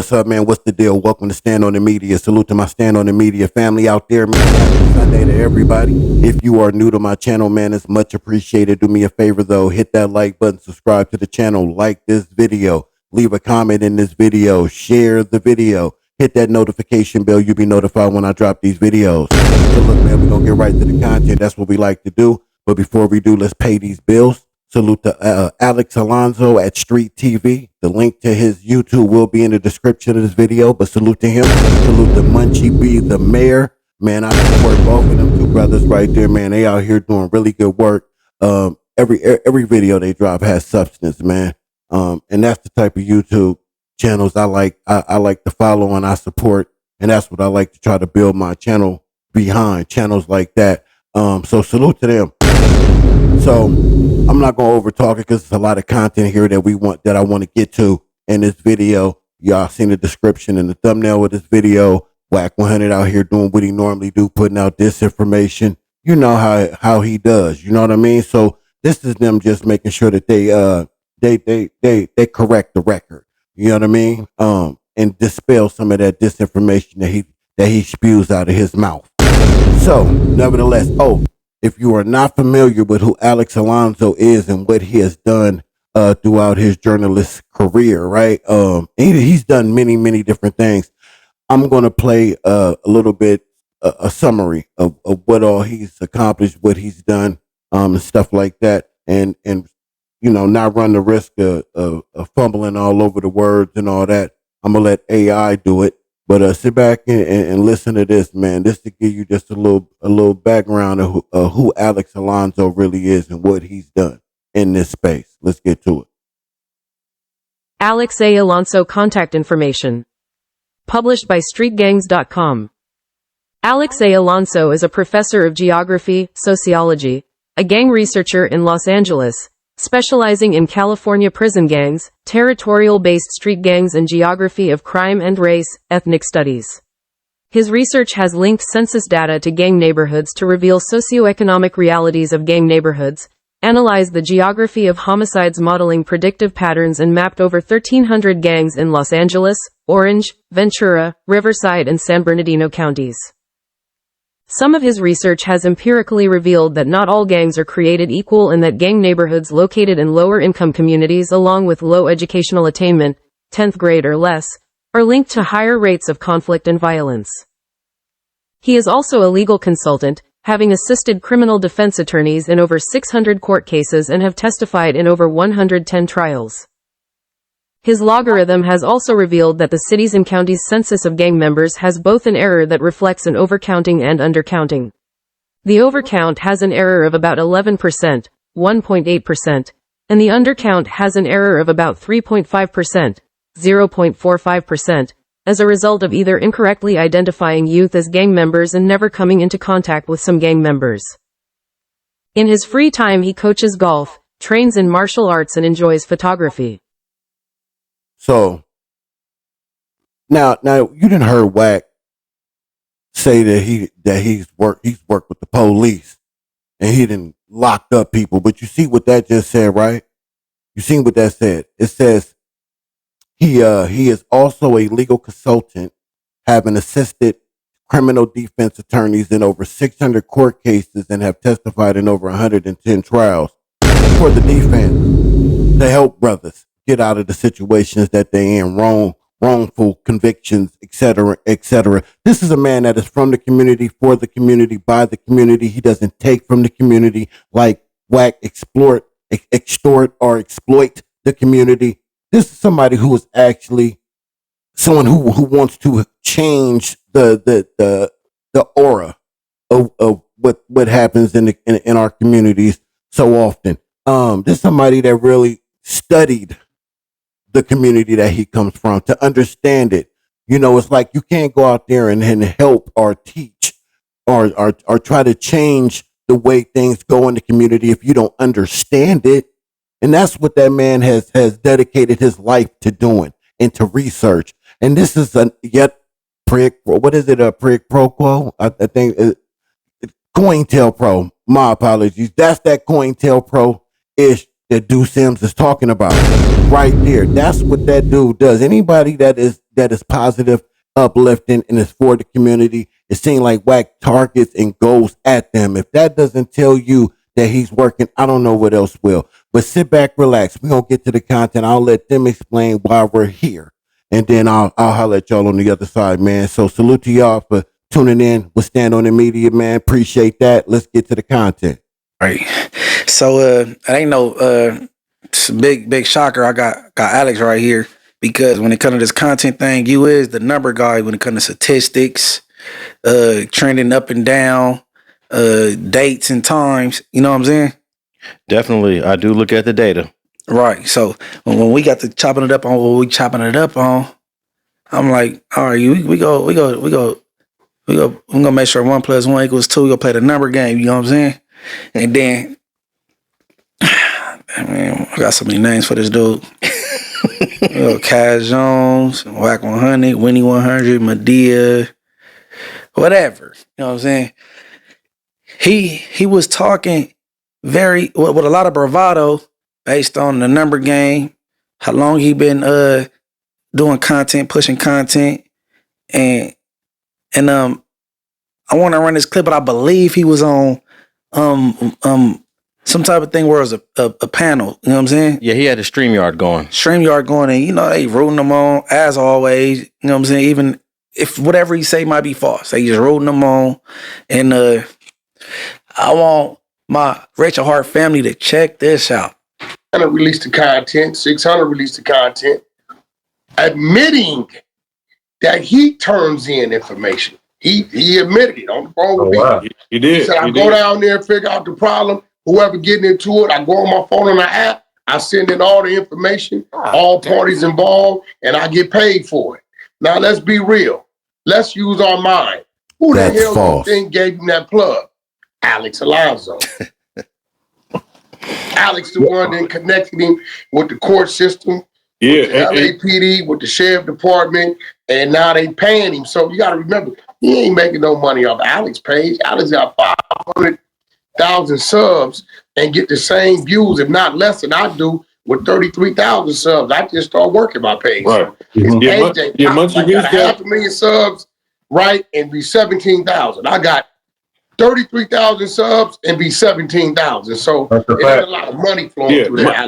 What's up, man? What's the deal? Welcome to Stand on the Media. Salute to my Stand on the Media family out there, man. Happy Sunday to everybody. If you are new to my channel, man, it's much appreciated. Do me a favor, though. Hit that like button, subscribe to the channel, like this video, leave a comment in this video, share the video, hit that notification bell. You'll be notified when I drop these videos. So look, man, we're going to get right to the content. That's what we like to do. But before we do, let's pay these bills. Salute to Alex Alonzo at Street TV. The link to his YouTube will be in the description of this video, but salute to him. Salute to Munchie B, the mayor. Man, I support both of them two brothers right there, man. They out here doing really good work. Every video they drop has substance, man. And that's the type of YouTube channels I like to follow and I support. And that's what I like to try to build my channel behind, channels like that. So salute to them. So I'm not going to over talk it because there's a lot of content here that I want to get to in this video. Y'all seen the description and the thumbnail of this video. WACK 100 out here doing what he normally do, putting out disinformation. You know how he does. You know what I mean? So this is them just making sure that they correct the record. You know what I mean? And dispel some of that disinformation that he spews out of his mouth. So nevertheless, if you are not familiar with who Alex Alonzo is and what he has done throughout his journalist career, right? He's done many different things. I'm going to play a little bit a summary of what all he's accomplished, what he's done, and stuff like that, and you know, not run the risk of fumbling all over the words and all that. I'm gonna let AI do it. But sit back and listen to this, man. This to give you just a little background of who Alex Alonzo really is and what he's done in this space. Let's get to it. Alex A. Alonzo contact information. Published by StreetGangs.com. Alex A. Alonzo is a professor of geography, sociology, a gang researcher in Los Angeles, specializing in California prison gangs, territorial-based street gangs, and geography of crime and race, ethnic studies. His research has linked census data to gang neighborhoods to reveal socioeconomic realities of gang neighborhoods, analyzed the geography of homicides modeling predictive patterns, and mapped over 1,300 gangs in Los Angeles, Orange, Ventura, Riverside, and San Bernardino counties. Some of his research has empirically revealed that not all gangs are created equal and that gang neighborhoods located in lower income communities along with low educational attainment, 10th grade or less, are linked to higher rates of conflict and violence. He is also a legal consultant, having assisted criminal defense attorneys in over 600 court cases and have testified in over 110 trials. His logarithm has also revealed that the cities and counties' census of gang members has both an error that reflects an overcounting and undercounting. The overcount has an error of about 11%, 1.8%, and the undercount has an error of about 3.5%, 0.45%, as a result of either incorrectly identifying youth as gang members and never coming into contact with some gang members. In his free time he coaches golf, trains in martial arts, and enjoys photography. So now you didn't heard WACK say that he's worked with the police and he didn't locked up people, but you see what that just said, right? You seen what that said? It says he is also a legal consultant, having assisted criminal defense attorneys in over 600 court cases and have testified in over 110 trials for the defense to help brothers get out of the situations that they in, wrongful convictions, etc., etc. This is a man that is from the community, for the community, by the community. He doesn't take from the community like WACK extort or exploit the community. This is somebody who is actually someone who wants to change the aura of what happens in our communities so often. This is somebody that really studied the community that he comes from to understand it. You know, it's like you can't go out there and help or teach or try to change the way things go in the community if you don't understand it. And that's what that man has dedicated his life to doing and to research. And this is a prig pro quo? I think COINTELPRO. My apologies. That's that COINTELPRO-ish that Dude Sims is talking about right there. That's what that dude does. Anybody that is that is positive, uplifting, and is for the community. It seems like WACK targets and goes at them. If that doesn't tell you that he's working, I don't know what else will. But sit back, relax. We're gonna get to the content. I'll let them explain why we're here. And then I'll holler at y'all on the other side, man. So salute to y'all for tuning in with Stand on the Media, man. Appreciate that. Let's get to the content. Right. So it ain't no big shocker. I got Alex right here because when it comes to this content thing, you is the number guy when it comes to statistics, trending up and down, dates and times. You know what I'm saying? Definitely, I do look at the data. Right. So when we got to chopping it up on what we chopping it up on, I'm like, all right, we gonna make sure 1 + 1 = 2. We gonna play the number game. You know what I'm saying? And then, I got so many names for this dude. Cash Jones, WACK 100, Winnie 100, Medea, whatever. You know what I'm saying? He was talking very with a lot of bravado based on the number game, how long he been doing content, pushing content, and I want to run this clip, but I believe he was on some type of thing where it was a panel. You know what I'm saying? Yeah, he had a StreamYard going. And they rooting him on as always. You know what I'm saying? Even if whatever he say might be false, they just rooting him on. And I want my Rachel Hart family to check this out. Released the content, 600 released the content, admitting that he turns in information. He admitted it on the phone with me. Wow. You did. He said, I go down there and figure out the problem. Whoever getting into it, I go on my phone on the app, I send in all the information, all parties involved, and I get paid for it. Now, let's be real. Let's use our mind. Who the hell false. do you think gave him that plug? Alex Alonzo. Alex, the one that connected him with the court system, with the LAPD, with the sheriff department, and now they paying him. So you got to remember, he ain't making no money off Alex page. Alex got 500,000 subs and get the same views, if not less than I do, with 33,000 subs. I just start working my page. Right. AJ, I got 500,000 subs, right, and be 17,000. I got 33,000 subs and be 17,000. So there's a lot of money flowing through there. I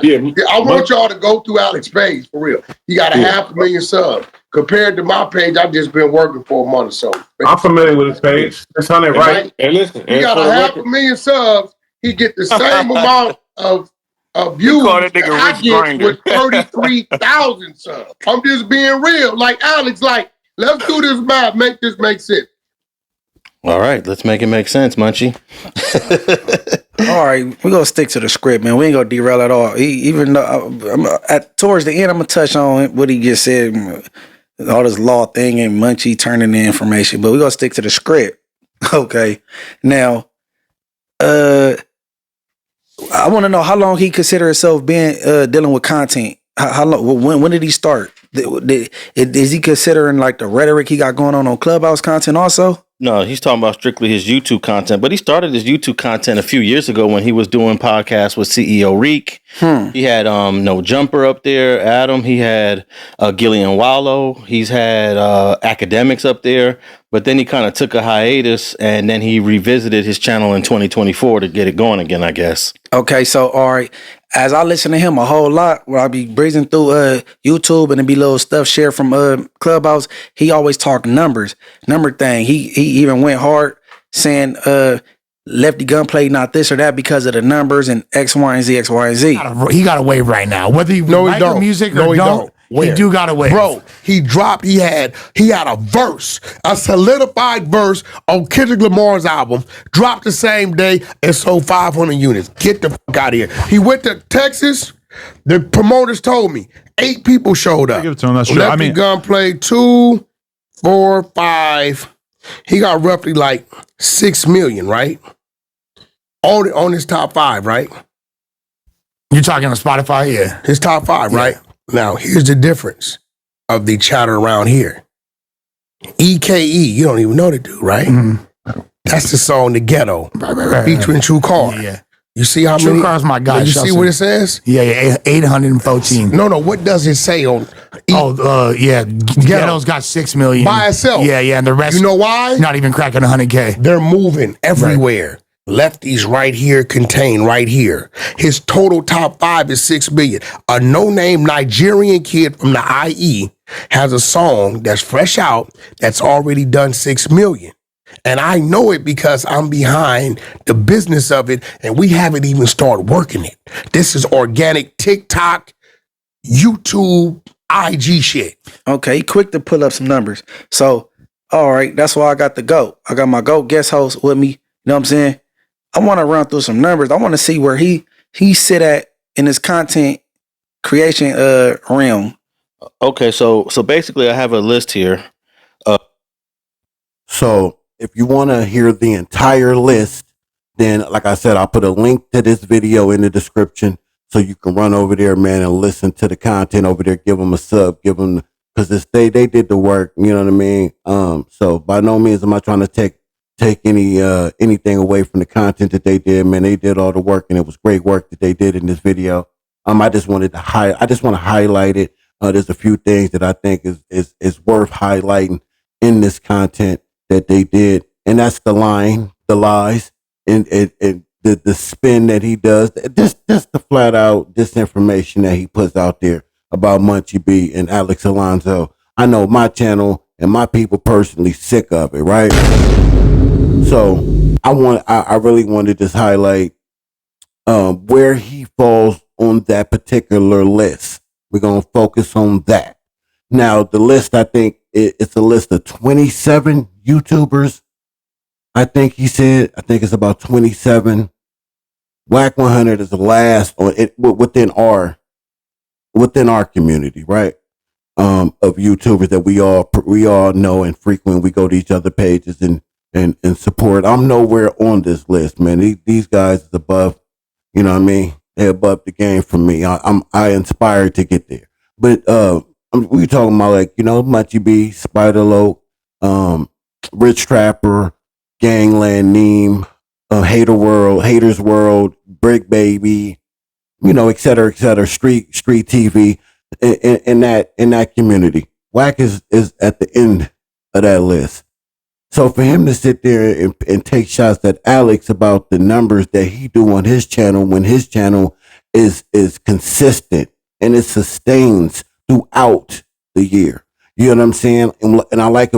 want y'all to go through Alex's page for real. He got 500,000 subs. Compared to my page, I've just been working for a month or so. I'm familiar with his page. It's on it, right? And listen, he got 500,000 subs. He get the same amount of views that I get with 33,000 subs. I'm just being real. Like Alex, let's do this math, make this make sense. All right, let's make it make sense, Munchie. All right, we're going to stick to the script, man. We ain't going to derail at all. Even though towards the end, I'm going to touch on what he just said, all this law thing and Munchie turning the information, but we're going to stick to the script. Okay. Now, I want to know how long he consider himself being dealing with content. How long? When did he start? Is he considering like the rhetoric he got going on Clubhouse content also? No, he's talking about strictly his YouTube content, but he started his YouTube content a few years ago when he was doing podcasts with CEO Reek. He had No Jumper up there, Adam. He had Gillian Wallow. He's had academics up there, but then he kind of took a hiatus and then he revisited his channel in 2024 to get it going again, I guess. Okay, so all right. As I listen to him a whole lot, where I be breezing through YouTube and it be little stuff shared from Clubhouse, he always talk number thing. He even went hard saying Lefty Gunplay not this or that because of the numbers and X, Y, and Z, X, Y, and Z. He got a wave right now. Whether he like the music or don't. He do got a wave. Bro, he had a verse, a solidified verse on Kendrick Lamar's album, dropped the same day and sold 500 units. Get the fuck out of here. He went to Texas. The promoters told me 8 people showed up. Give it to him. That's true. Lefty Gunplay 2, 4, 5. He got roughly like 6 million, right? On his top 5, right? You're talking on Spotify, yeah. His top 5, right? Now, here's the difference of the chatter around here. EKE, you don't even know the dude, right? Mm-hmm. That's the song The Ghetto, right. featuring True Car. Yeah. You see how True many? Car's my guy. You see what it says? Yeah, 814. No, what does it say on? Ghetto's got 6 million by itself. Yeah, and the rest. You know why? Not even cracking 100K. They're moving everywhere. Lefties right here, Contain right here. His total top 5 is 6 million. A no-name Nigerian kid from the IE has a song that's fresh out that's already done 6 million. And I know it because I'm behind the business of it, and we haven't even started working it. This is organic TikTok, YouTube, IG shit. Okay, quick to pull up some numbers. So, all right, that's why I got the GOAT. I got my GOAT guest host with me. You know what I'm saying? I want to run through some numbers. I want to see where he sit at in his content creation realm. Okay, so basically I have a list here. So if you want to hear the entire list, then like I said, I'll put a link to this video in the description so you can run over there, man, and listen to the content over there. Give them a sub, because they did the work. You know what I mean? So by no means am I trying to take anything away from the content that they did. Man, they did all the work, and it was great work that they did in this video. I just want to highlight it. There's a few things that I think is worth highlighting in this content that they did, and that's the lies, and the spin that he does, just the flat out disinformation that he puts out there about Munchie B and Alex Alonzo. I know my channel and my people personally sick of it, right? So I really want to just highlight where he falls on that particular list. We're gonna focus on that. Now the list, I think it's a list of 27 YouTubers. I think he said. I think it's about 27. WACK 100 is the last on it within our community, right? Of YouTubers that we all know and frequent. We go to each other pages and support. I'm nowhere on this list, man. These guys is above, you know what I mean? They're above the game from me. I inspired to get there. But we talking about, like, you know, Munchie B, Spider Loke, Rich Trapper, Gangland Neem, Haters World, Brick Baby, you know, et cetera, street TV in that community. WACK is at the end of that list. So for him to sit there and take shots at Alex about the numbers that he do on his channel, when his channel is consistent and it sustains throughout the year. You know what I'm saying? And I like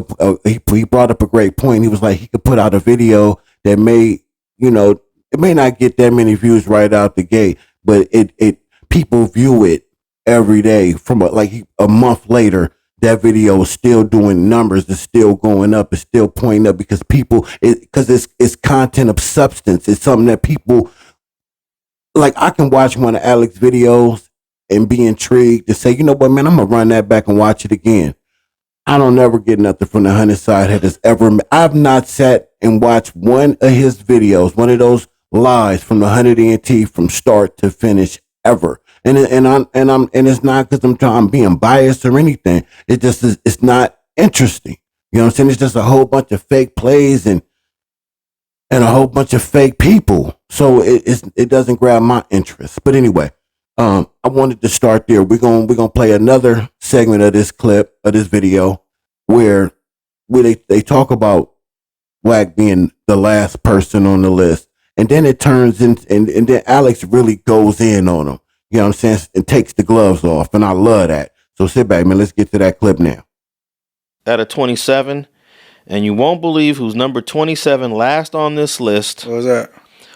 he brought up a great point. He was like, he could put out a video that may, you know, it may not get that many views right out the gate, but it people view it every day from a month later. That video is still doing numbers. It's still going up. It's still pointing up because it's content of substance. It's something that people like. I can watch one of Alex's videos and be intrigued to say, you know what, man, I'm gonna run that back and watch it again. I don't never get nothing from the 100 side headers ever. I've not sat and watched one of his videos, one of those lives from the 100 ENT from start to finish ever. And it's not because I'm being biased or anything. It just is, it's not interesting. You know what I'm saying? It's just a whole bunch of fake plays and a whole bunch of fake people. So it doesn't grab my interest. But anyway, I wanted to start there. We're gonna play another segment of this clip of this video where they talk about WACK being the last person on the list, and then it turns in, and then Alex really goes in on him. You know what I'm saying? And takes the gloves off, and I love that. So sit back, man. Let's get to that clip now. Out of 27, and you won't believe who's number 27 last on this list. What was that?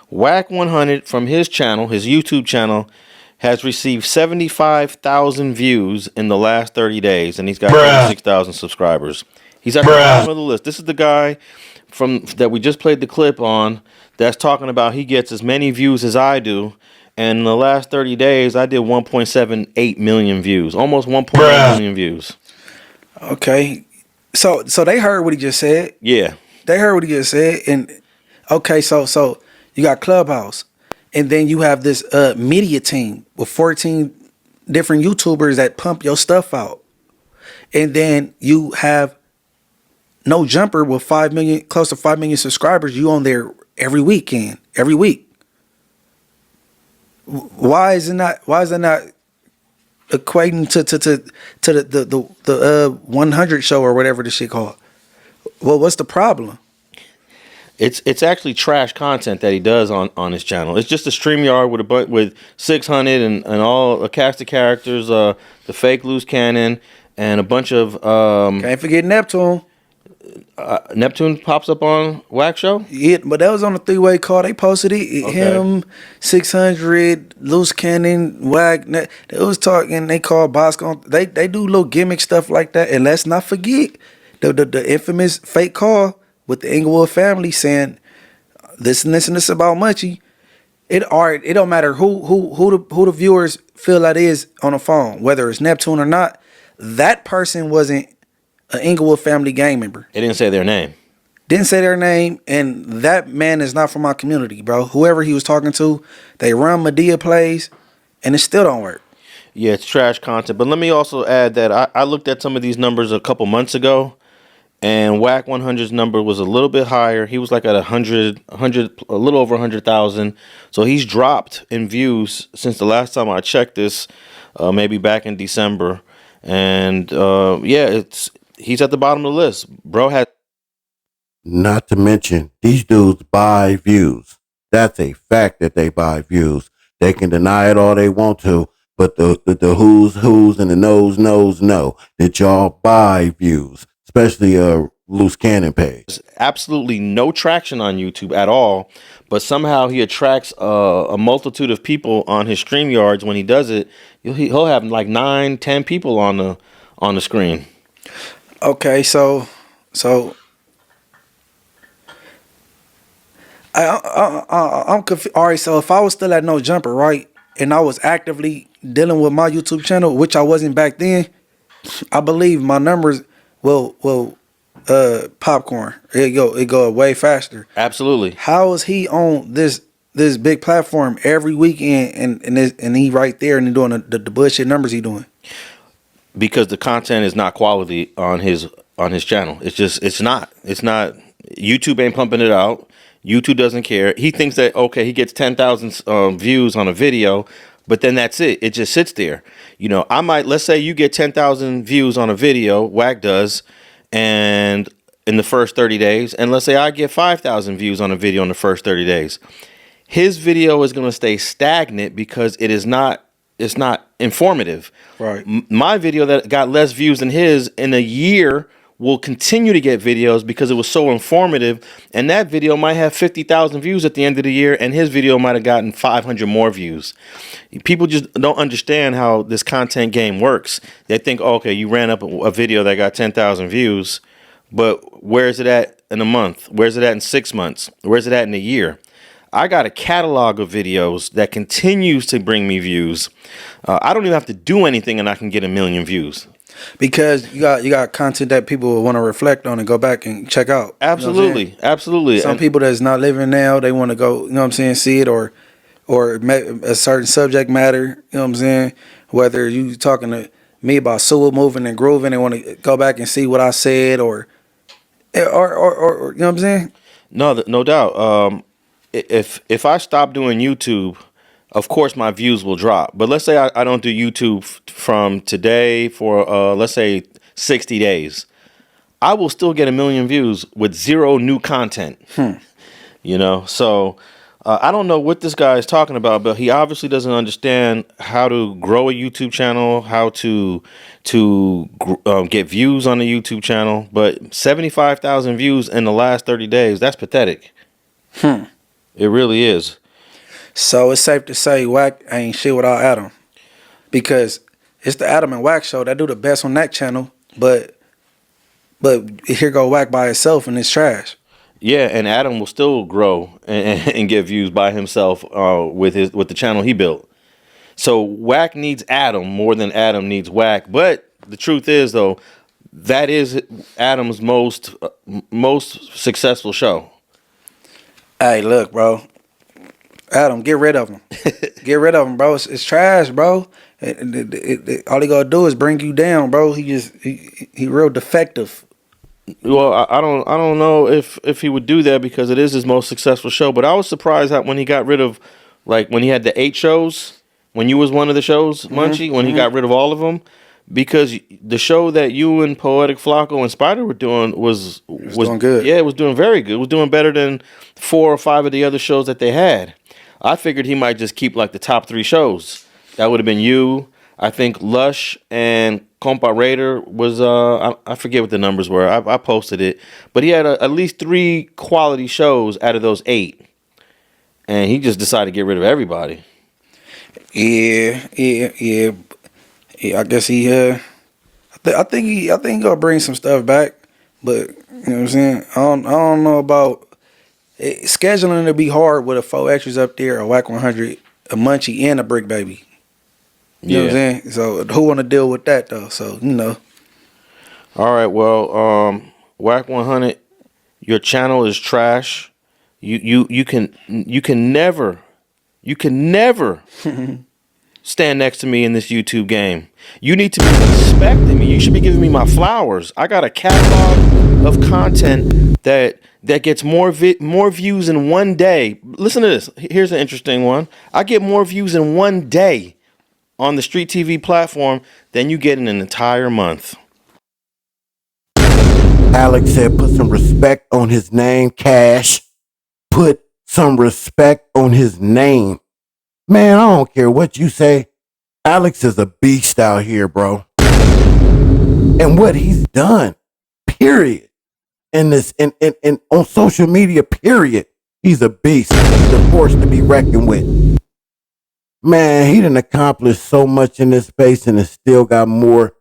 WACK 100 from his channel, his YouTube channel, has received 75,000 views in the last 30 days, and he's got 36,000 subscribers. He's at the bottom of the list. This is the guy from that we just played the clip on that's talking about he gets as many views as I do. And in the last 30 days, I did 1.78 million views, almost 1.8 million views. Okay. So they heard what he just said. Yeah. They heard what he just said. And okay, so you got Clubhouse. And then you have this media team with 14 different YouTubers that pump your stuff out. And then you have No Jumper with 5 million, close to 5 million subscribers. You on there every weekend, every week. Why is it not equating to the 100 show or whatever the shit called? Well, what's the problem? It's actually trash content that he does on his channel. It's just a StreamYard with 600 and all a cast of characters, the fake loose cannon, and a bunch of Can't forget Neptune. Neptune pops up on WACK show. Yeah, but that was on a 3-way call. They posted it. Okay. Him, 600, loose cannon, WACK. They was talking. They called Bosco. They do little gimmick stuff like that. And let's not forget the infamous fake call with the Inglewood family saying this and this about Munchie. It don't matter who the viewers feel that is on the phone, whether it's Neptune or not. That person wasn't an Inglewood family gang member. They didn't say their name. Didn't say their name, and that man is not from my community, bro. Whoever he was talking to, they run Medea plays, and it still don't work. Yeah, it's trash content. But let me also add that I looked at some of these numbers a couple months ago, and WACK 100's number was a little bit higher. He was like at 100, a little over 100,000. So he's dropped in views since the last time I checked this, maybe back in December. And yeah, he's at the bottom of the list. Bro had. Not to mention, these dudes buy views. That's a fact that they buy views. They can deny it all they want to, but the who's and the knows know that y'all buy views, especially a loose cannon page. Absolutely no traction on YouTube at all, but somehow he attracts a multitude of people on his StreamYards. When he does it, he'll have like 9-10 people on the screen. Okay, so I'm confused. All right, so if I was still at No Jumper, right, and I was actively dealing with my YouTube channel, which I wasn't back then, I believe my numbers will popcorn. It go way faster. Absolutely. How is he on this big platform every weekend and he right there and he doing the bullshit numbers he doing? Because the content is not quality on his channel. It's not. YouTube ain't pumping it out. YouTube doesn't care. He thinks that, okay, he gets 10,000 views on a video, but then that's it. It just sits there. You know, let's say you get 10,000 views on a video, WACK does, and in the first 30 days, and let's say I get 5,000 views on a video in the first 30 days. His video is going to stay stagnant because it's not informative. Right. My video that got less views than his in a year will continue to get videos because it was so informative, and that video might have 50,000 views at the end of the year, and his video might have gotten 500 more views. People just don't understand how this content game works. They think, oh, okay, you ran up a video that got 10,000 views, but where is it at in a month? Where's it at in 6 months? Where's it at in a year? I got a catalog of videos that continues to bring me views. I don't even have to do anything, and I can get 1 million views. Because you got content that people will want to reflect on and go back and check out. Absolutely, you know absolutely. Some people that's not living now, they want to go, you know what I'm saying, see it or a certain subject matter, you know what I'm saying? Whether you talking to me about Sewell moving and grooving, they want to go back and see what I said or you know what I'm saying? No doubt. If I stop doing YouTube, of course my views will drop. But let's say I don't do YouTube from today for let's say 60 days. I will still get 1 million views with 0 new content. You know, so I don't know what this guy is talking about, but he obviously doesn't understand how to grow a YouTube channel, how to get views on a YouTube channel. But 75,000 views in the last 30 days, that's pathetic. It really is. So it's safe to say WACK ain't shit without Adam, because it's the Adam and WACK show that do the best on that channel. But here go WACK by itself and it's trash. Yeah, and Adam will still grow and get views by himself with the channel he built. So WACK needs Adam more than Adam needs WACK. But the truth is, though, that is Adam's most successful show. Hey, look, bro. Adam, get rid of him. Get rid of him, bro. It's trash, bro. All he gotta do is bring you down, bro. He real defective. Well, I don't know if he would do that because it is his most successful show. But I was surprised that when he got rid of Like when he had the 8 shows, when you was one of the shows, Munchie, when he got rid of all of them, because the show that you and Poetic Flacco and Spider were doing was doing good. Yeah, it was doing very good. It was doing better than 4 or 5 of the other shows that they had. I figured he might just keep like the top 3 shows. That would have been you. I think Lush and Compa Raider was I forget what the numbers were. I posted it, but he had at least 3 quality shows out of those 8, and he just decided to get rid of everybody. Yeah. I guess he. I think he gonna bring some stuff back, but you know what I'm saying. I don't know about scheduling. To be hard with a 4 extras up there, a WAC 100, a Munchie, and a Brick Baby. You know what I'm saying? So who want to deal with that though? So All right. Well, WAC 100, your channel is trash. You can never stand next to me in this YouTube game. You need to be respecting me. You should be giving me my flowers. I got a catalog of content that gets more views in one day. Listen to this. Here's an interesting one. I get more views in one day on the Street TV platform than you get in an entire month. Alex said, put some respect on his name, Cash. Put some respect on his name. Man, I don't care what you say. Alex is a beast out here, bro. And what he's done, period. In this, and on social media, period. He's a beast. He's a force to be reckoned with. Man, he done accomplished so much in this space and has still got more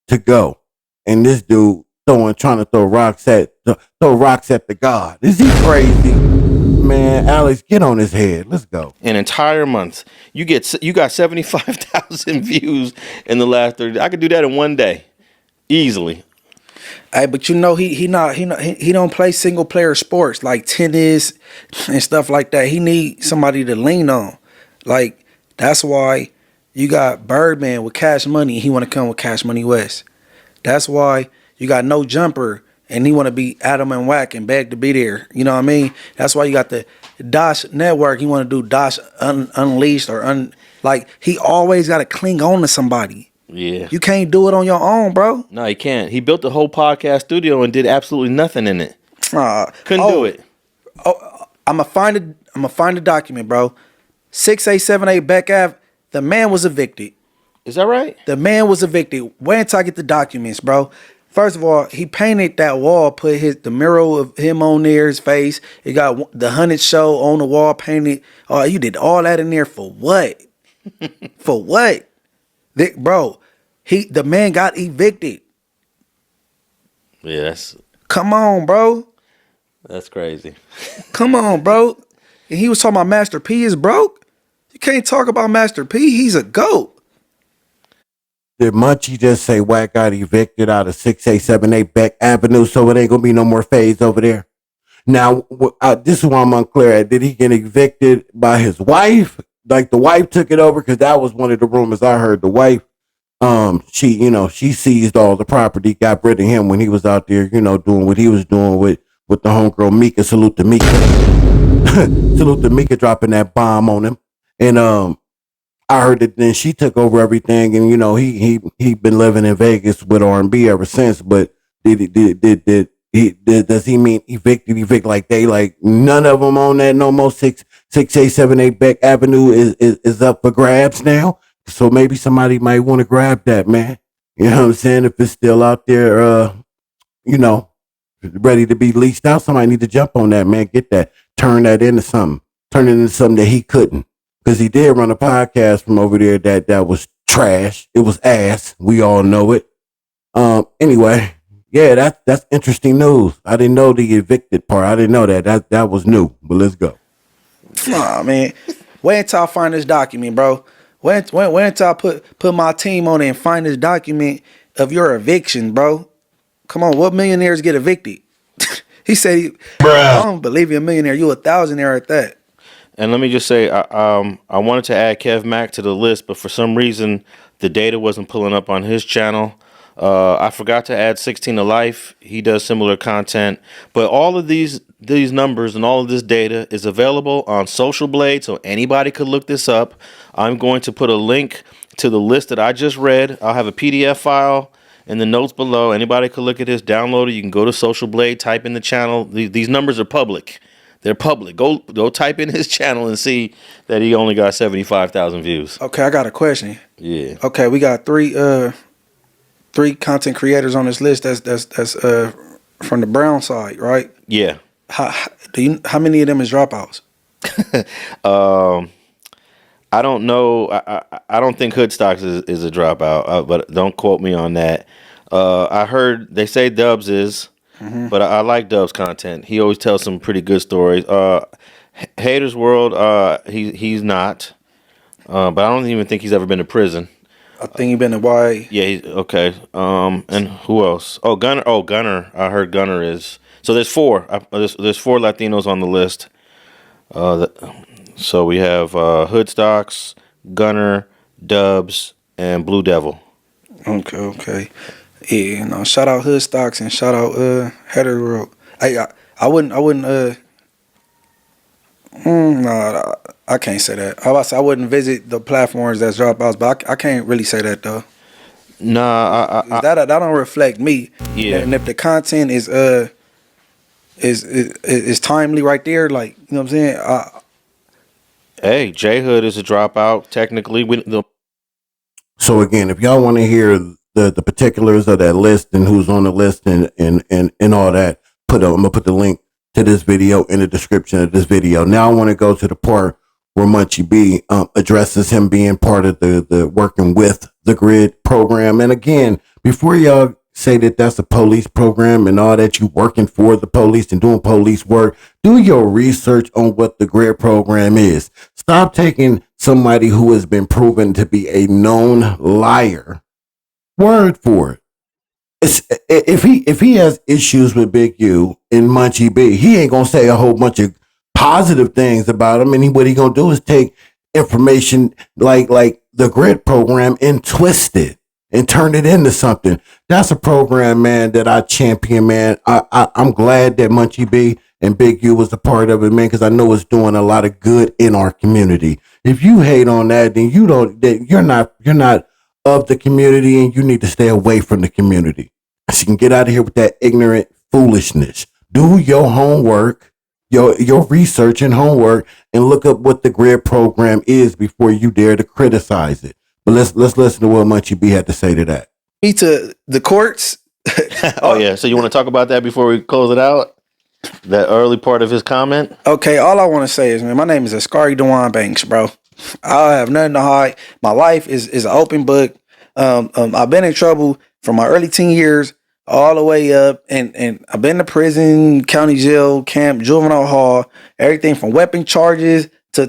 to go. And this dude trying to throw rocks at the God. Is he crazy? Man, Alex, get on his head. Let's go. An entire month. You got 75,000 views in the last 30 days. I could do that in one day. Easily. Hey, but he don't play single player sports like tennis and stuff like that. He need somebody to lean on. Like, that's why you got Birdman with Cash Money. He want to come with Cash Money West. That's why you got No Jumper and he want to be Adam and Wack and beg to be there. You know what I mean? That's why you got the Dosh Network. He want to do Dosh Unleashed or like he always got to cling on to somebody. Yeah. You can't do it on your own, bro. No, he can't. He built the whole podcast studio and did absolutely nothing in it. Couldn't do it. I'ma find the document, bro. 6878 Beck Ave. The man was evicted. Is that right? The man was evicted. Wait until I get the documents, bro. First of all, he painted that wall, put the mural of him on there, his face. It got the 100 show on the wall painted. Oh, you did all that in there for what? For what? Bro, the man got evicted. Yeah, come on, bro. That's crazy. Come on, bro. And he was talking about Master P is broke. You can't talk about Master P. He's a GOAT. Did Munchie just say Wack got evicted out of 6878 Beck Avenue, so it ain't gonna be no more fades over there? Now, this is why I'm unclear at. Did he get evicted by his wife? Like the wife took it over? Because that was one of the rumors I heard. The wife, she seized all the property, got rid of him when he was out there, doing what he was doing with the homegirl Mika. Salute to Mika. Salute to Mika dropping that bomb on him. And I heard that then she took over everything, and he been living in Vegas with R&B ever since. But does he mean evict like they like none of them on that no more 6878 Beck Avenue is up for grabs now? So maybe somebody might want to grab that, man. You know what I'm saying? If it's still out there, ready to be leased out, somebody need to jump on that, man. Get that, turn it into something that he couldn't. Because he did run a podcast from over there that was trash. It was ass. We all know it. Anyway, yeah, that's interesting news. I didn't know the evicted part. I didn't know that. That was new. But let's go. Nah, man. Wait until I find this document, bro. Wait until I put my team on it and find this document of your eviction, bro. Come on, what millionaires get evicted? He said, I don't believe you're a millionaire. You a thousandaire at that. And let me just say, I wanted to add Kev Mack to the list, but for some reason, the data wasn't pulling up on his channel. I forgot to add 16 to Life. He does similar content, but all of these numbers and all of this data is available on Social Blade, so anybody could look this up. I'm going to put a link to the list that I just read. I'll have a PDF file in the notes below. Anybody could look at this, download it. You can go to Social Blade, type in the channel. These numbers are public. They're public. Go type in his channel and see that he only got 75,000 views. Okay, I got a question. Yeah. Okay, we got three content creators on this list. That's from the Brown side, right? Yeah. How many of them is dropouts? I don't know. I don't think Hoodstocks is a dropout, but don't quote me on that. I heard they say Dubs is, but I like Dubs' content. He always tells some pretty good stories. Haters World, he's not, but I don't even think he's ever been to prison. I think he's been to Y. Yeah, okay. And who else? Oh, Gunner. I heard Gunner is. So there's four. There's four Latinos on the list. So we have Hoodstocks, Gunner, Dubs, and Blue Devil. Okay. Yeah, shout out Hoodstocks and shout out Header World. I wouldn't I can't say that. I wouldn't visit the platforms that's dropouts, but I can't really say that though. Nah, that don't reflect me. Yeah. And if the content is timely right there, like, you know what I'm saying? Hey, J Hood is a dropout technically. So again, if y'all want to hear the particulars of that list and who's on the list and all that, I'm gonna put the link to this video in the description of this video. Now I want to go to the part where Munchie B addresses him being part of the working with the grid program. And again, before y'all say that that's a police program and all that, you working for the police and doing police work, do your research on what the grid program is. Stop taking somebody who has been proven to be a known liar word for it. If he has issues with Big U and Munchie B, he ain't gonna say a whole bunch of positive things about him. And what he gonna do is take information like the grid program and twist it and turn it into something. That's a program, man, that I champion, man. I'm glad that Munchie B and Big U was a part of it, man, because I know it's doing a lot of good in our community. If you hate on that, then you're not of the community, and you need to stay away from the community. So you can get out of here with that ignorant foolishness. Do your homework, your research and homework, and look up what the grid program is before you dare to criticize it. But let's listen to what Munchie B had to say to that. To the courts. Oh yeah. So you want to talk about that before we close it out? That early part of his comment? Okay, all I want to say is, man, my name is Askari Dewan Banks, bro. I have nothing to hide. My life is an open book. I've been in trouble from my early teen years all the way up, and I've been to prison, county jail, camp, juvenile hall, everything from weapon charges to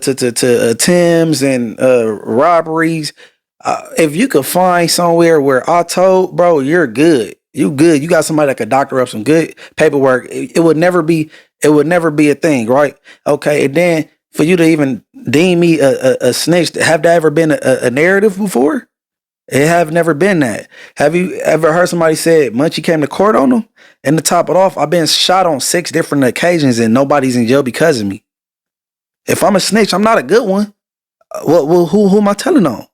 attempts and robberies. If you could find somewhere where I told, bro, you're good. You good. You got somebody that could doctor up some good paperwork. It would never be a thing, right? Okay, and then for you to even deem me a snitch, have that ever been a narrative before? It have never been that. Have you ever heard somebody say Munchie came to court on them? And to top it off, I've been shot on 6 different occasions and nobody's in jail because of me. If I'm a snitch, I'm not a good one. Well, who am I telling on?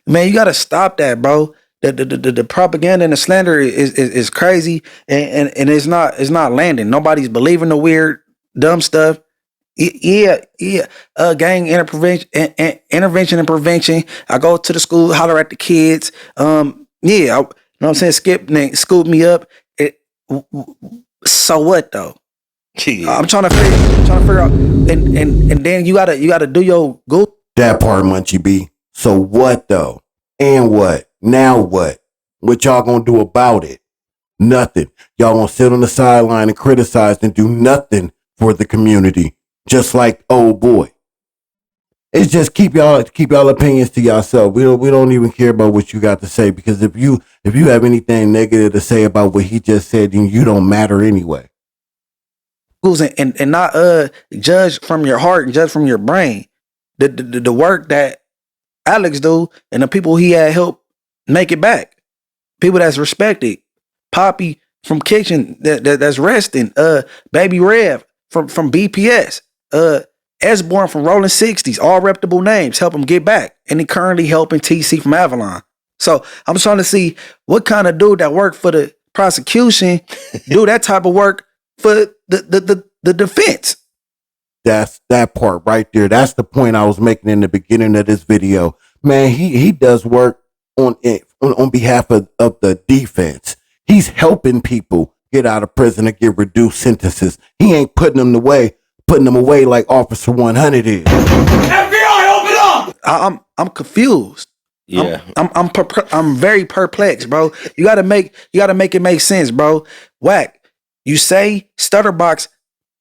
Man, you gotta stop that, bro. The propaganda and the slander is crazy, and it's not landing. Nobody's believing the weird, dumb stuff. Yeah. Gang intervention and prevention. I go to the school, holler at the kids. You know what I'm saying? Skip scoop me up. So what though? Yeah. I'm trying to figure out, and then you gotta do your go. That part, Munchie B. So what though? And what? Now what? What y'all gonna do about it? Nothing. Y'all gonna sit on the sideline and criticize and do nothing for the community. Just like old boy. It's just keep y'all opinions to yourself. We don't even care about what you got to say, because if you have anything negative to say about what he just said, then you don't matter anyway. And not judge from your heart and judge from your brain. The work that Alex do and the people he had helped make it back. people that's respected. Poppy from Kitchen that's resting. Baby Rev from BPS. Esborn from Rolling 60s. All reputable names. Help him get back. And he currently helping TC from Avalon. So I'm trying to see what kind of dude that worked for the prosecution do that type of work for the defense. That's that part right there. That's the point I was making in the beginning of this video. Man, he does work on behalf of the defense. He's helping people get out of prison and get reduced sentences. He ain't putting them away like Officer 100 is. FBI, open up! I'm confused. Yeah, I'm very perplexed, bro. You gotta make it make sense, bro. Whack, you say Stutterbox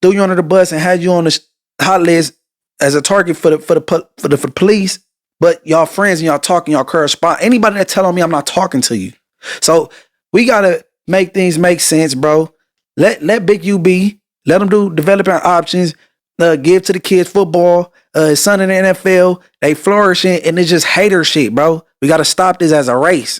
threw you under the bus and had you on the hot list as a target for the police, but y'all friends and y'all talking, y'all correspond. Anybody that telling me I'm not talking to you, so we gotta make things make sense, bro. Let Big U be. Let them do developing options. Give to the kids football. His son in the NFL. They flourishing, and it's just hater shit, bro. We got to stop this as a race.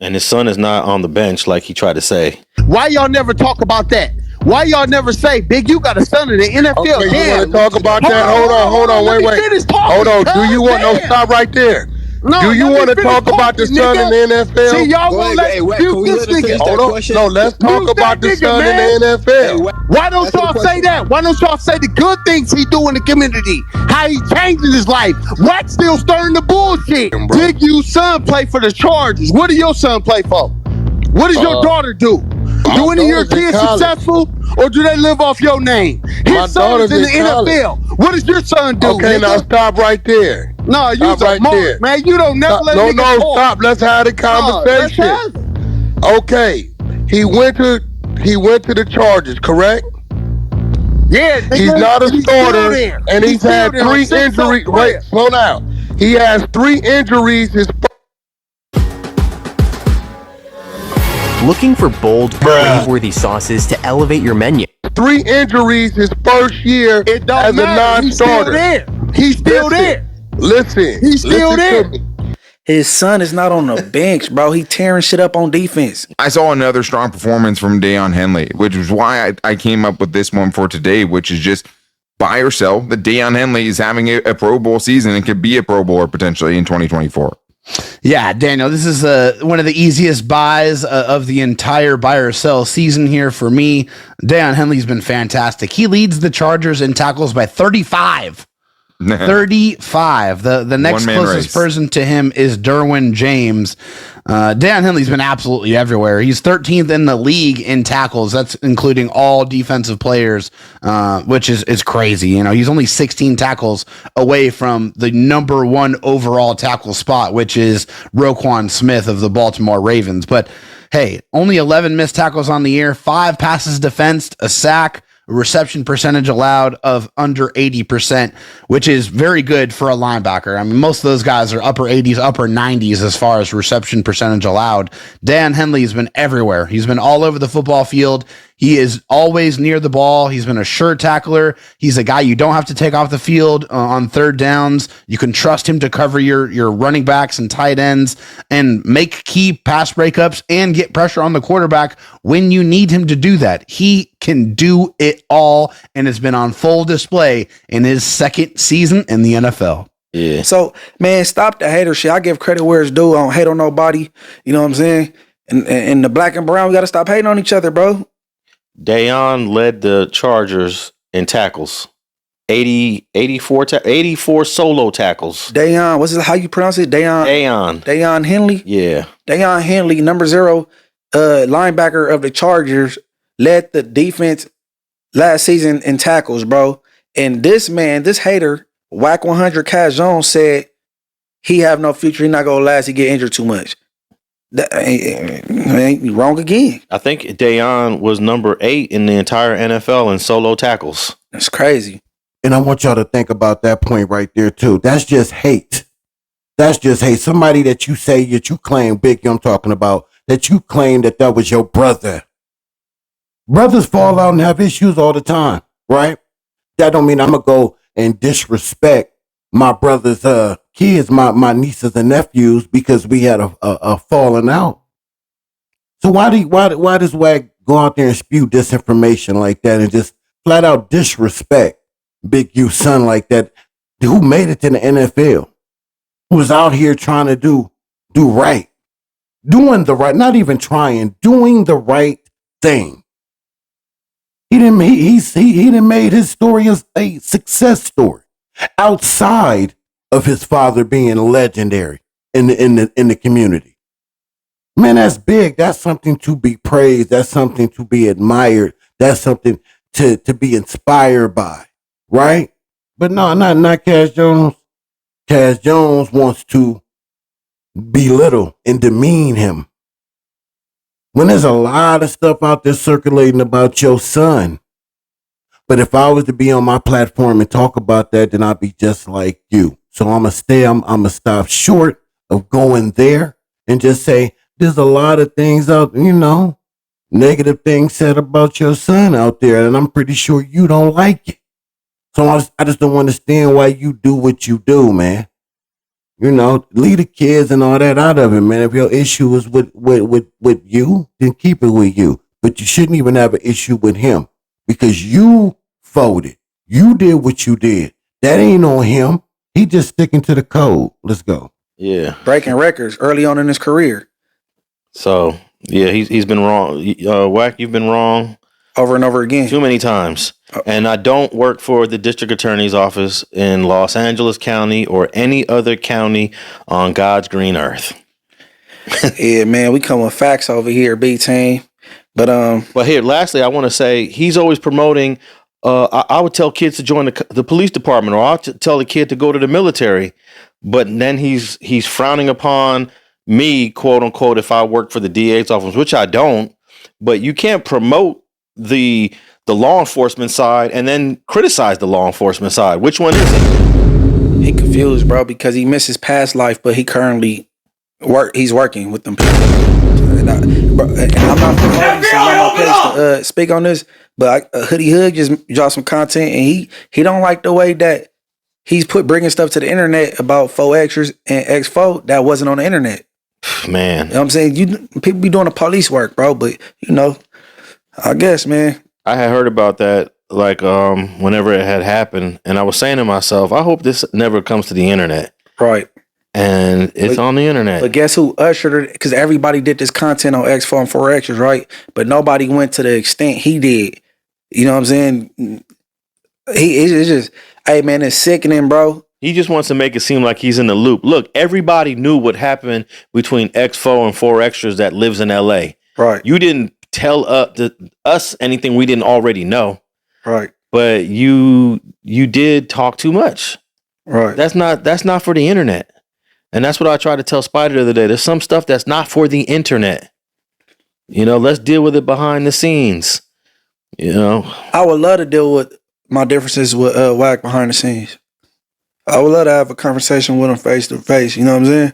and his son is not on the bench like he tried to say. Why y'all never talk about that? Why y'all never say, Big, you got a son in the NFL? Okay, you want to talk about that? Hold on, wait. Hold on. Do you want no stop right there? No, do you want to talk about the son in the NFL? See, y'all won't let this nigga. Hold on. No, let's talk about the son in the NFL. Why don't y'all say that? Why don't y'all say the good things he do in the community? How he changing his life? Wack still stirring the bullshit. Big U's son play for the Chargers. What do your son play for? What does your daughter do? Do any of your kids successful, or do they live off your name? His son is in the NFL. What does your son do? Okay, now stop right there. No, you right there, man. You don't never let me talk. Stop. Let's have the conversation. Okay, he went to the Chargers, correct? Yeah, he's not a starter, and he's had 3 injuries. Wait, slow down. He has 3 injuries. Looking for bold, crave-worthy sauces to elevate your menu. 3 injuries his first year as a non-starter. He's still there. Listen. He's still there. His son is not on the bench, bro. He tearing shit up on defense. I saw another strong performance from Deion Henley, which is why I came up with this one for today, which is just buy or sell that Deion Henley is having a Pro Bowl season and could be a Pro Bowler potentially in 2024. Yeah, Daniel, this is one of the easiest buys of the entire buy or sell season here for me. Deion Henley's been fantastic. He leads the Chargers in tackles by 35. 35. The next closest person to him is Derwin James. Deion Henley's been absolutely everywhere. He's 13th in the league in tackles. That's including all defensive players, which is crazy. You know, he's only 16 tackles away from the number 1 overall tackle spot, which is Roquan Smith of the Baltimore Ravens. But hey, only 11 missed tackles on the year, 5 passes defensed, a sack, reception percentage allowed of under 80%, which is very good for a linebacker. I mean, most of those guys are upper 80s, upper 90s as far as reception percentage allowed. Dan Henley has been everywhere. He's been all over the football field. He is always near the ball. He's been a sure tackler. He's a guy you don't have to take off the field on third downs. You can trust him to cover your running backs and tight ends and make key pass breakups and get pressure on the quarterback when you need him to do that. He can do it all and has been on full display in his second season in the NFL. Yeah. So, man, stop the hater shit. I give credit where it's due. I don't hate on nobody. You know what I'm saying? And the black and brown, we got to stop hating on each other, bro. Deion led the Chargers in tackles. 84 solo tackles. Deion, what's it, how you pronounce it? Deion Henley? Yeah. Deion Henley, number 0, linebacker of the Chargers, led the defense last season in tackles, bro. And this man, this hater, WACK 100 Cash Jones said he have no future. He not going to last. He get injured too much. That ain't wrong again. I think Deion was number 8 in the entire NFL in solo tackles. That's crazy. And I want y'all to think about that point right there too. That's just hate. That's just hate. Somebody that you say that you claim, Big, I'm talking about, that you claim that was your brother. Brothers fall out and have issues all the time, right? That don't mean I'm going to go and disrespect my brother's kids, my nieces and nephews, because we had a falling out. So why does WACK go out there and spew disinformation like that and just flat out disrespect Big U's son like that, who made it to the NFL, who was out here trying to do right, doing the right, not even trying, doing the right thing. He didn't made his story a success story outside of his father being legendary in the community. Man, that's big. That's something to be praised. That's something to be admired. That's something to be inspired by, right? But no, not Cash Jones. Cash Jones wants to belittle and demean him. When there's a lot of stuff out there circulating about your son. But if I was to be on my platform and talk about that, then I'd be just like you. So I'm gonna stop short of going there and just say, there's a lot of things out, negative things said about your son out there, and I'm pretty sure you don't like it. So I just don't understand why you do what you do, man. Leave the kids and all that out of it, man. If your issue is with you, then keep it with you. But you shouldn't even have an issue with him because you voted. You did what you did. That ain't on him. He just sticking to the code. Let's go. Yeah. Breaking records early on in his career. So, yeah, he's been wrong. WACK, you've been wrong. Over and over again. Too many times. And I don't work for the district attorney's office in Los Angeles County or any other county on God's green earth. Yeah, man, we come with facts over here, B-Team. But here, lastly, I want to say he's always promoting. I would tell kids to join the police department, or I'll tell a kid to go to the military. But then he's frowning upon me, quote unquote, if I work for the DA's office, which I don't. But you can't promote the law enforcement side and then criticize the law enforcement side. Which one is it? He confused, bro, because he missed his past life, but he currently he's working with them people. And I'm not promoting, so I'm not placed to speak on this, but Hoodie Hood just dropped some content, and he don't like the way that he's bringing stuff to the internet about 4Xers and X4 that wasn't on the internet. Man, you know what I'm saying? People be doing the police work, bro, but I guess, man. I had heard about that whenever it had happened, and I was saying to myself, I hope this never comes to the internet. Right. And it's on the internet. But guess who ushered it? Because everybody did this content on X4 and 4Xers, right? But nobody went to the extent he did. You know what I'm saying? It's just, hey, man, it's sickening, bro. He just wants to make it seem like he's in the loop. Look, everybody knew what happened between X4 and 4Xers that lives in LA. Right. You didn't tell us anything we didn't already know. Right. But you did talk too much. Right. That's not for the internet. And that's what I tried to tell Spider the other day. There's some stuff that's not for the internet. Let's deal with it behind the scenes. I would love to deal with my differences with WACK behind the scenes. I would love to have a conversation with him face to face. You know what I'm saying?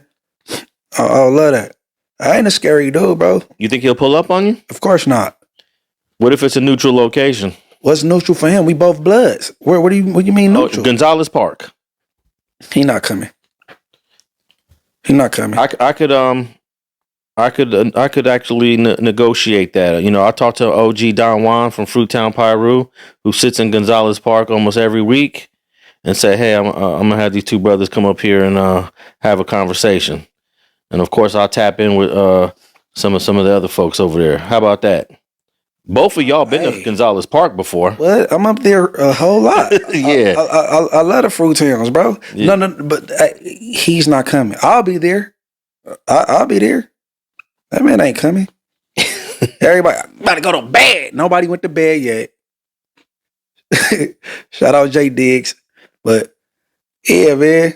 I would love that. I ain't a scary dude, bro. You think he'll pull up on you? Of course not. What if it's a neutral location? What's neutral for him? We both bloods. What do you mean neutral? Gonzalez Park. He not coming. He not coming. I could actually negotiate that. I talked to OG Don Juan from Fruittown Piru, who sits in Gonzalez Park almost every week, and say, hey, I'm gonna have these two brothers come up here and have a conversation. And of course, I'll tap in with some of the other folks over there. How about that? Both of y'all been to Gonzalez Park before. What? I'm up there a whole lot. Yeah. I love the Fruit Towns, bro. Yeah. No, but he's not coming. I'll be there. I'll be there. That man ain't coming. Everybody about to go to bed. Nobody went to bed yet. Shout out Jay Diggs. But yeah, man.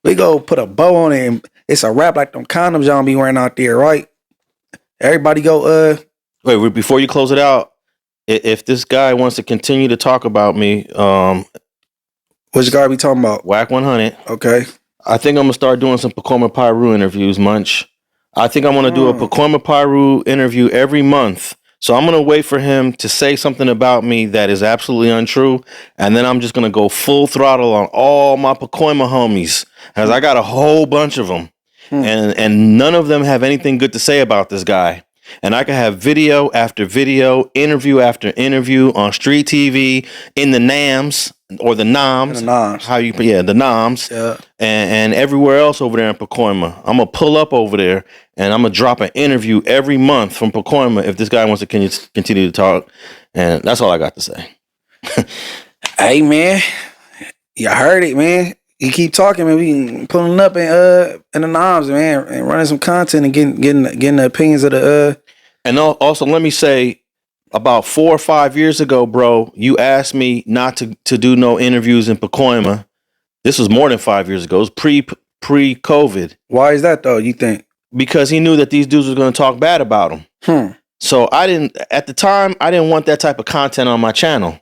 We go put a bow on it. And it's a wrap like them condoms y'all be wearing out there, right? Everybody go, Wait, before you close it out, if this guy wants to continue to talk about me, which guy we talking about? WACK 100. Okay. I think I'm gonna start doing some Pacoima Piru interviews, Munch. I think I'm gonna do a Pacoima Piru interview every month. So I'm gonna wait for him to say something about me that is absolutely untrue, and then I'm just gonna go full throttle on all my Pacoima homies, because I got a whole bunch of them, and none of them have anything good to say about this guy. And I can have video after video, interview after interview on street TV, in the NAMs or the NOMs. The NOMs. The NOMs. Yeah. And everywhere else over there in Pacoima. I'm going to pull up over there and I'm going to drop an interview every month from Pacoima if this guy wants to continue to talk. And that's all I got to say. Hey, man. You heard it, man. You keep talking, man. We pulling up in the knobs, man, and running some content and getting the opinions of the. And also, let me say, about 4 or 5 years ago, bro, you asked me not to do no interviews in Pacoima. This was more than 5 years ago. It was pre-COVID. Why is that though? You think? Because he knew that these dudes were going to talk bad about him. So at the time, I didn't want that type of content on my channel.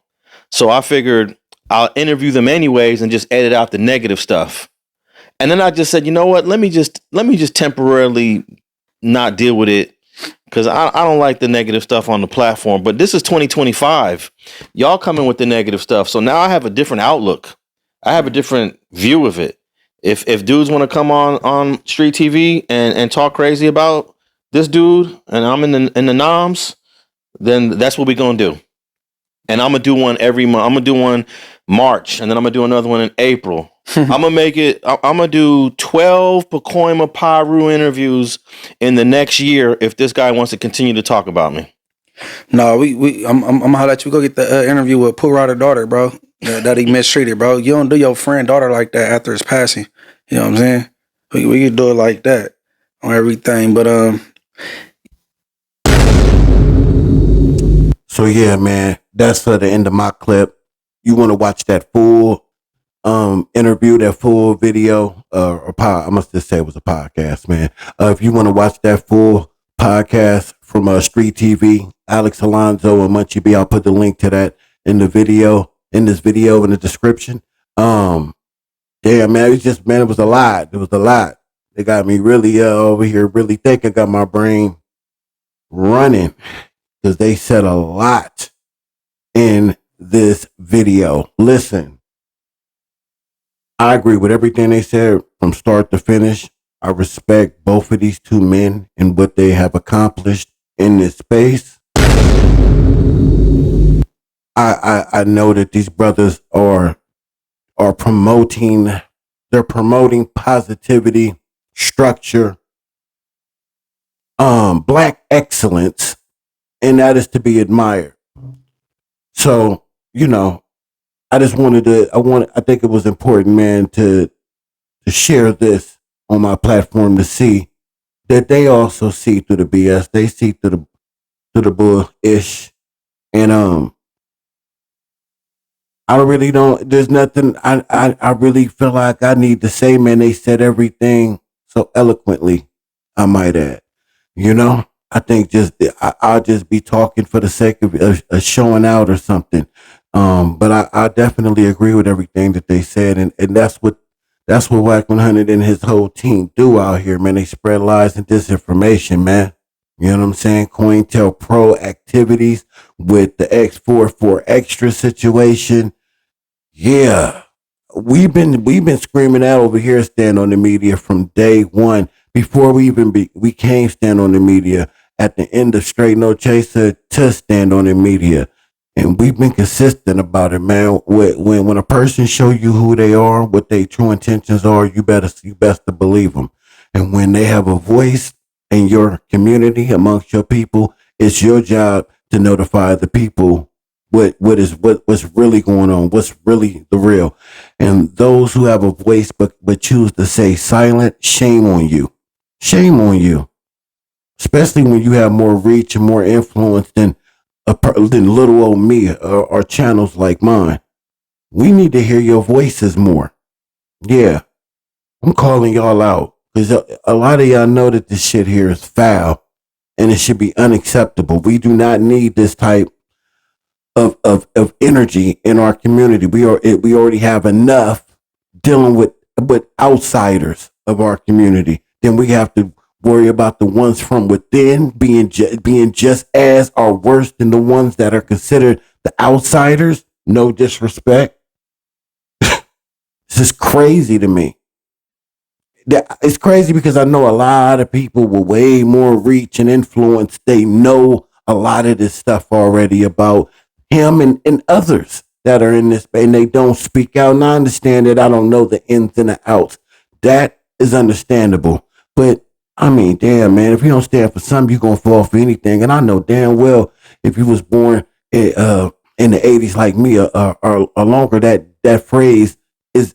So I figured I'll interview them anyways and just edit out the negative stuff. And then I just said, you know what? Let me just temporarily not deal with it because I don't like the negative stuff on the platform. But this is 2025. Y'all coming with the negative stuff. So now I have a different outlook. I have a different view of it. If dudes want to come on street TV and talk crazy about this dude and I'm in the noms, then that's what we're going to do. And I'm going to do one every month. I'm going to do one March, and then I'm going to do another one in April. I'm going to do 12 Pacoima Piru interviews in the next year if this guy wants to continue to talk about me. No, I'm going to holler at you. Go get the interview with Pooh Ryder's daughter, bro, that he mistreated, bro. You don't do your friend daughter like that after his passing. You know what I'm saying? We could do it like that on everything, but So yeah, man, that's the end of my clip. You want to watch that full interview, that full video, I must just say it was a podcast, man. If you want to watch that full podcast from Street TV, Alex Alonzo and Munchie B, I'll put the link to that in this video in the description. Damn, man, it was a lot. It was a lot. It got me really over here, really thinking, got my brain running. Because they said a lot in this video. Listen, I agree with everything they said from start to finish. I respect both of these two men and what they have accomplished in this space. I know that these brothers are promoting positivity, structure, black excellence. And that is to be admired. So, I think it was important, man, to share this on my platform to see that they also see through the BS. They see through the bull-ish. And I really don't, there's nothing I really feel like I need to say, man. They said everything so eloquently, I might add. I think I'll just be talking for the sake of showing out or something. But I definitely agree with everything that they said. And that's what WACK 100 and his whole team do out here, man. They spread lies and disinformation, man. You know what I'm saying? COINTELPRO activities with the X44 extra situation. Yeah. We've been screaming out over here, Stand on the Media, from day one. Before we came Stand on the Media, at the end of Straight No Chaser to Stand on the Media. And we've been consistent about it, man. When a person show you who they are, what their true intentions are, you best to believe them. And when they have a voice in your community, amongst your people, it's your job to notify the people what's really going on, what's really the real. And those who have a voice but choose to stay silent, shame on you. Shame on you. Especially when you have more reach and more influence than little old me or channels like mine. We need to hear your voices more. Yeah, I'm calling y'all out because a lot of y'all know that this shit here is foul and it should be unacceptable. We do not need this type of energy in our community. We already have enough dealing with outsiders of our community. Then we have to worry about the ones from within being just as or worse than the ones that are considered the outsiders. No disrespect. This is crazy to me. it's crazy because I know a lot of people with way more reach and influence. They know a lot of this stuff already about him and others that are in this, and they don't speak out. And I understand that I don't know the ins and the outs. That is understandable. But I mean, damn, man, if you don't stand for something, you're going to fall for anything. And I know damn well if you was born in the 80s like me or longer, that phrase is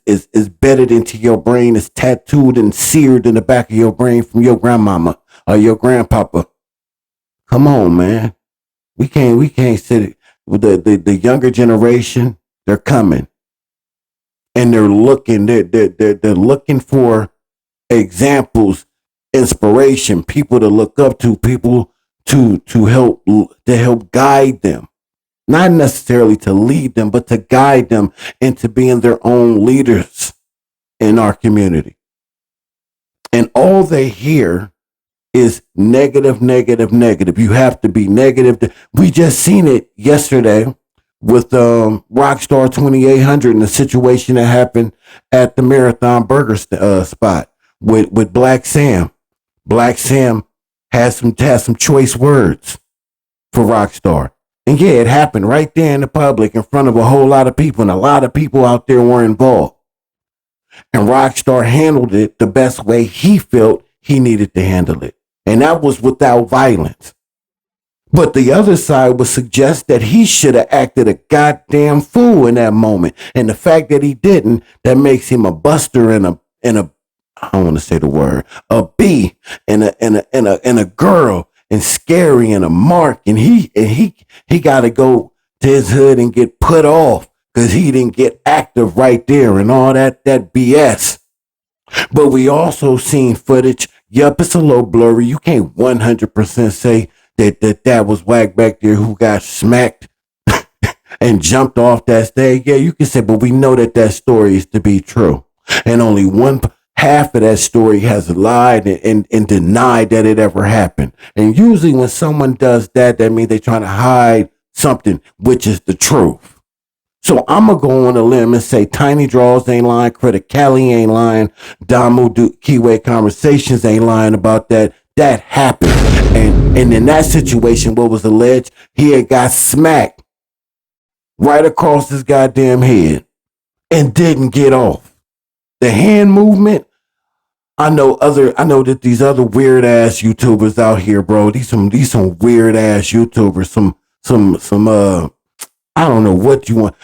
bedded into your brain, is tattooed and seared in the back of your brain from your grandmama or your grandpapa. Come on, man. We can't sit it. The younger generation, they're coming. And they're looking looking for examples, inspiration, people to look up to, people to help guide them. Not necessarily to lead them, but to guide them into being their own leaders in our community. And all they hear is negative, negative, negative. You have to be negative. We just seen it yesterday with Rockstar 2800 and the situation that happened at the Marathon Burger spot with Black Sam. Black Sam has some choice words for Rockstar. And yeah, it happened right there in the public in front of a whole lot of people, and a lot of people out there were involved. And Rockstar handled it the best way he felt he needed to handle it. And that was without violence. But the other side would suggest that he should have acted a goddamn fool in that moment. And the fact that he didn't, that makes him a buster and a I don't want to say the word, a B and a girl and scary and a mark. And he got to go to his hood and get put off because he didn't get active right there and all that BS. But we also seen footage. Yup, it's a little blurry. You can't 100% say that was Wack back there who got smacked and jumped off that stage. Yeah, you can say, but we know that story is to be true. And only one half of that story has lied and denied that it ever happened. And usually when someone does that, that means they're trying to hide something, which is the truth. So I'm going to go on a limb and say Tiny Draws ain't lying, Critic Cali ain't lying, Damu Keyway Conversations ain't lying about that. That happened. And in that situation, what was alleged, he had got smacked right across his goddamn head and didn't get off. The hand movement, I know that these other weird ass YouTubers out here, bro. These some weird ass YouTubers, some I don't know what you want,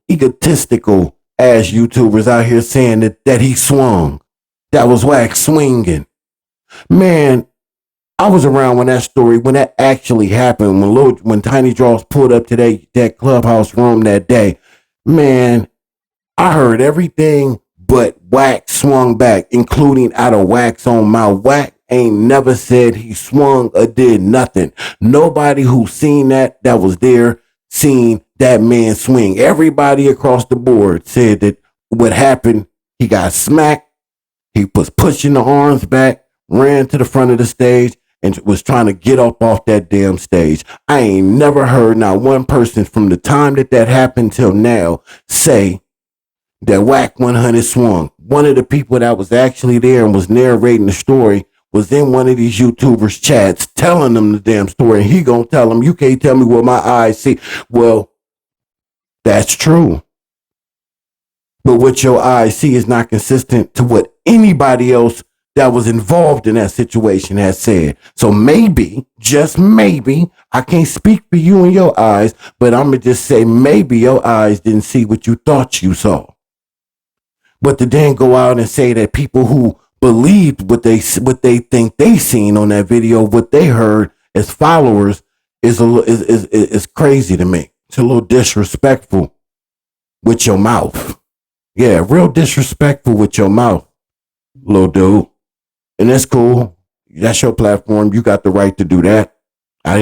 egotistical ass YouTubers out here saying that he swung. That was Wack swinging. Man, I was around when that actually happened, when Tiny Draws pulled up to that clubhouse room that day. Man, I heard everything but Wack swung back, including out of Wack's own mouth. Wack ain't never said he swung or did nothing. Nobody who seen that was there seen that man swing. Everybody across the board said that what happened, he got smacked, he was pushing the arms back, ran to the front of the stage, and was trying to get up off that damn stage. I ain't never heard not one person from the time that happened till now say that Wack 100 swung. One of the people that was actually there and was narrating the story was in one of these YouTubers' chats telling them the damn story. And he gonna tell them, you can't tell me what my eyes see. Well, that's true. But what your eyes see is not consistent to what anybody else that was involved in that situation has said. So maybe, just maybe, I can't speak for you and your eyes, but I'm gonna just say maybe your eyes didn't see what you thought you saw. But to then go out and say that people who believed what they think they seen on that video, what they heard as followers, is crazy to me. It's a little disrespectful with your mouth. Yeah, real disrespectful with your mouth, little dude. And that's cool. That's your platform. You got the right to do that. I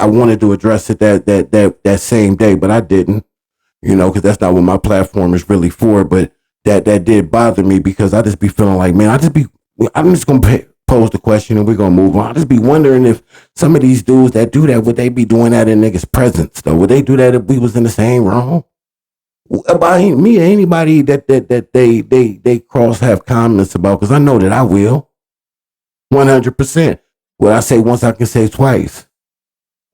wanted to address it that same day, but I didn't. Because that's not what my platform is really for. But that did bother me because I just be feeling like, man, I'm just going to pose the question and we're going to move on. I just be wondering if some of these dudes that do that, would they be doing that in niggas' presence though? Would they do that if we was in the same room? about me or anybody that they cross have comments about, because I know that I will. 100%. What I say once, I can say twice.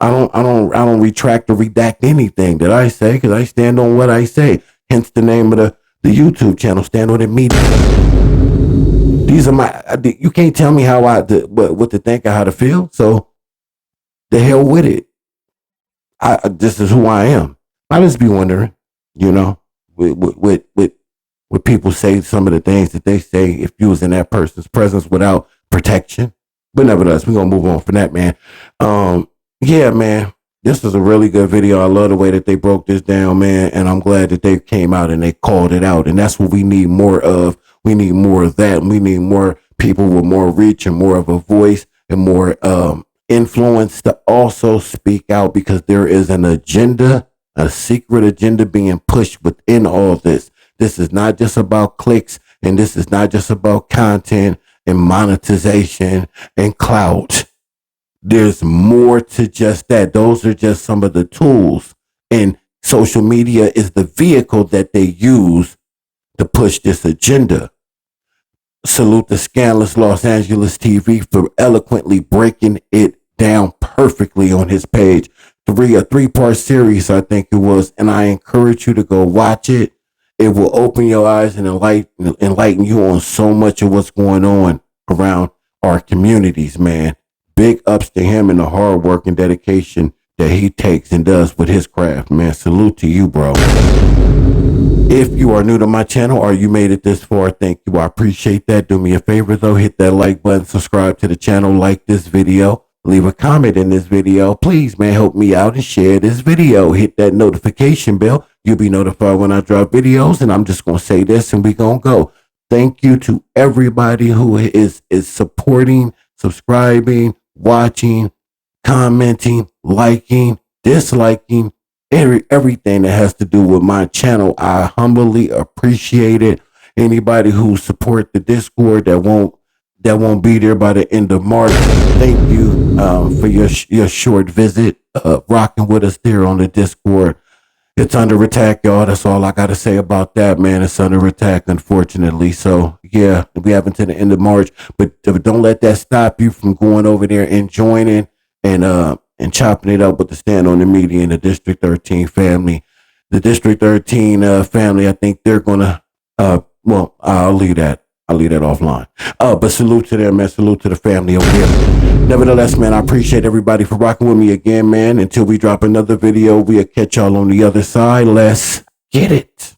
I don't retract or redact anything that I say, because I stand on what I say. Hence the name of the YouTube channel, Stand On It Media. These are my. You can't tell me how what to think or how to feel. So the hell with it. This is who I am. I just be wondering, with people say some of the things that they say if you was in that person's presence without protection. But nevertheless, we're gonna move on from that, man. Yeah, man. This was a really good video. I love the way that they broke this down, man. And I'm glad that they came out and they called it out. And that's what we need more of. We need more of that. We need more people with more reach and more of a voice and more influence to also speak out, because there is an agenda, a secret agenda being pushed within all this. This is not just about clicks, and this is not just about content and monetization and clout. There's more to just that. Those are just some of the tools, and social media is the vehicle that they use to push this agenda. Salute the Scandalous Los Angeles TV for eloquently breaking it down perfectly on his page. A three-part series, I think it was, and I encourage you to go watch it. It will open your eyes and enlighten you on so much of what's going on around our communities, man. Big ups to him and the hard work and dedication that he takes and does with his craft, man. Salute to you, bro. If you are new to my channel or you made it this far, thank you. I appreciate that. Do me a favor, though. Hit that like button, subscribe to the channel, like this video, leave a comment in this video. Please, man, help me out and share this video. Hit that notification bell. You'll be notified when I drop videos. And I'm just going to say this and we're going to go. Thank you to everybody who is supporting, subscribing, watching, commenting, liking, disliking, everything that has to do with my channel. I humbly appreciate it. Anybody who support the Discord that won't be there by the end of March, thank you for your short visit, rocking with us there on the Discord. It's under attack, y'all. That's all I got to say about that, man. It's under attack, unfortunately. So, yeah, we have until the end of March. But don't let that stop you from going over there and joining and chopping it up with the Stand On The Media and the District 13 family. The District 13 family, I think they're going to, well, I'll leave that offline. But salute to them, man. Salute to the family over here. Nevertheless, man, I appreciate everybody for rocking with me again, man. Until we drop another video, we'll catch y'all on the other side. Let's get it.